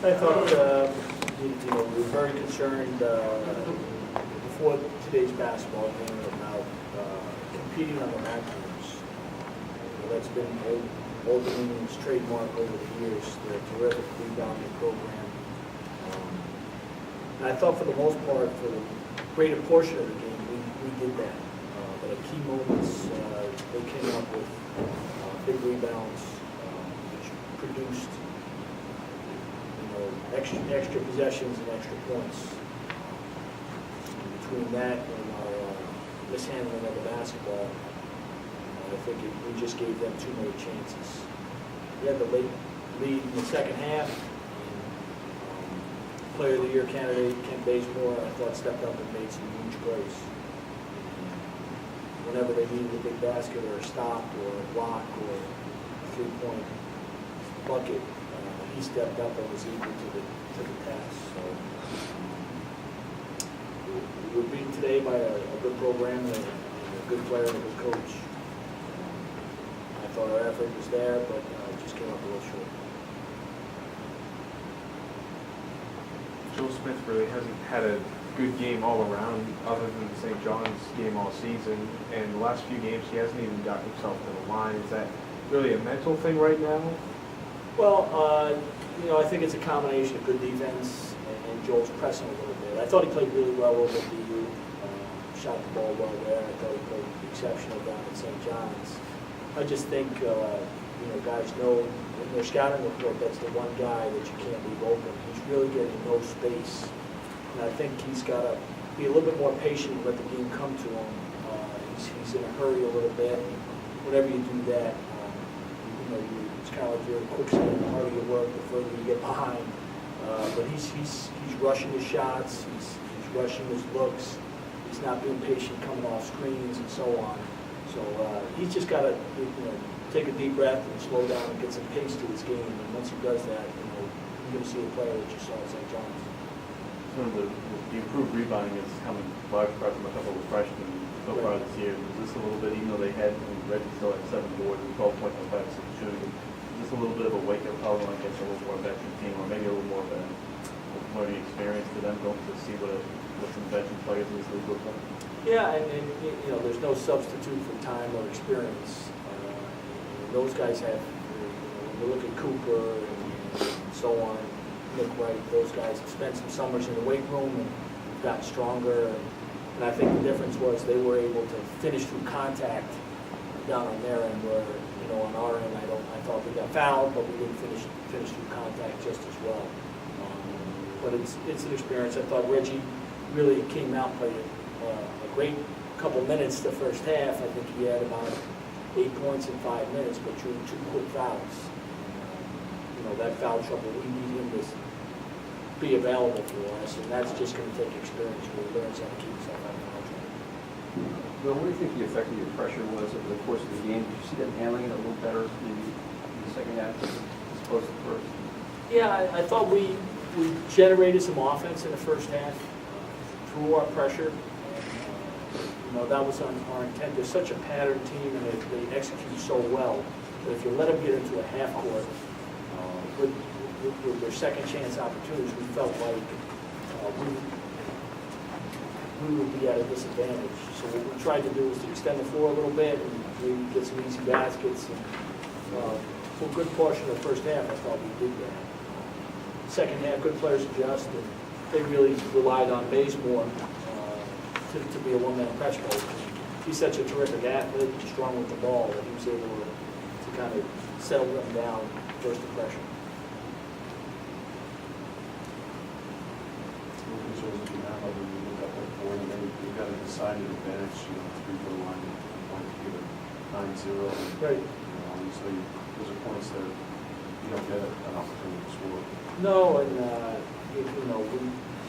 I thought, we were very concerned before today's basketball game about competing on the maximums. That's been Old Dominion's trademark over the years. They're a terrific rebounding program. And I thought for the most part, for the greater portion of the game, we did that. But at key moments, they came up with big rebounds, which produced extra possessions and extra points. Between that and our mishandling of the basketball, I think we just gave them too many chances. We had the late lead in the second half. Player of the Year candidate Kent Bazemore, I thought, stepped up and made some huge plays. Whenever they needed a big basket or a stop or a block or a three-point bucket, he stepped up and was equal to the task. So we were beaten today by a good program and a good player and a good coach. I thought our effort was there, but it just came up a little short. Joe Smith really hasn't had a good game all around, other than the St. John's game all season. And the last few games, he hasn't even got himself to the line. Is that really a mental thing right now? Well, I think it's a combination of good defense and Joel's pressing a little bit. I thought he played really well over at BU, shot the ball well there. I thought he played exceptional down at St. John's. I just think, guys know in their scouting report that's the one guy that you can't leave open. He's really getting no space. And I think he's got to be a little bit more patient and let the game come to him. He's in a hurry a little bit. Whenever you do that, it's kind of like you're in quicksand. The harder you work, the further you get behind. But he's rushing his shots. He's rushing his looks. He's not being patient coming off screens and so on. So he's just got to take a deep breath and slow down and get some pace to his game. And once he does that, you're going to see a player that you saw at St. John's. Some of the improved rebounding is coming large part from a couple of freshmen so far this year. Is this a little bit, even though they had Reggie still at 7 boards and 12 points on 5 6 shooting, is this a little bit of a wake-up call when I guess a little more veteran team, or maybe a little more of a learning experience for them going to see what some veteran players in this league look like? Yeah, and there's no substitute for time or experience. Those guys have, when you look at Cooper and so on, Nick Wright, those guys have spent some summers in the weight room and got stronger. And I think the difference was they were able to finish through contact down on their end, where on our end I thought we got fouled, but we didn't finish through contact just as well. But it's an experience. I thought Reggie really came out and played a great couple minutes the first half. I think he had about 8 points in 5 minutes, but drew 2 quick fouls. That foul trouble, we need him to be available for us, and that's just going to take experience where he learns how to keep himself out of foul trouble. Bill, what do you think the effect of your pressure was over the course of the game? Did you see them handling it a little better maybe in the second half as opposed to the first? Yeah, I thought we generated some offense in the first half through our pressure. That was our intent. They're such a pattern team, and they execute so well that if you let them get into a half court with their second chance opportunities, we felt like we would be at a disadvantage. So what we tried to do was to extend the floor a little bit and maybe get some easy baskets. And for a good portion of the first half, I thought we did that. Second half, good players adjust, and they really relied on Bazemore to be a one-man press coach. He's such a terrific athlete, strong with the ball, that he was able to kind of settle them down first impression. You've got a decided advantage, 3-4 line, point to give it 9-0. Right. So those are points that you don't get an opportunity to score. No, and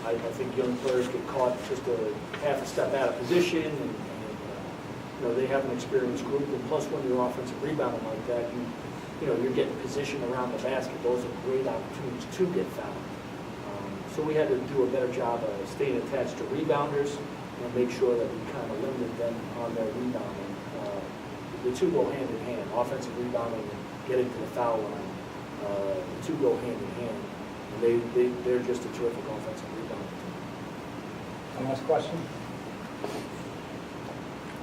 I think young players get caught just a half a step out of position, and they have an experienced group. And plus, when you're offensive rebounding like that, you're getting position around the basket. Those are great opportunities to get fouled. So we had to do a better job of staying attached to rebounders and make sure that we kind of limited them on their rebounding. The two go hand in hand. Offensive rebounding and getting to the foul line, the two go hand in hand. They're just a terrific offensive rebound. One last question?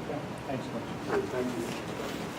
Okay, thanks, Coach. Thank you.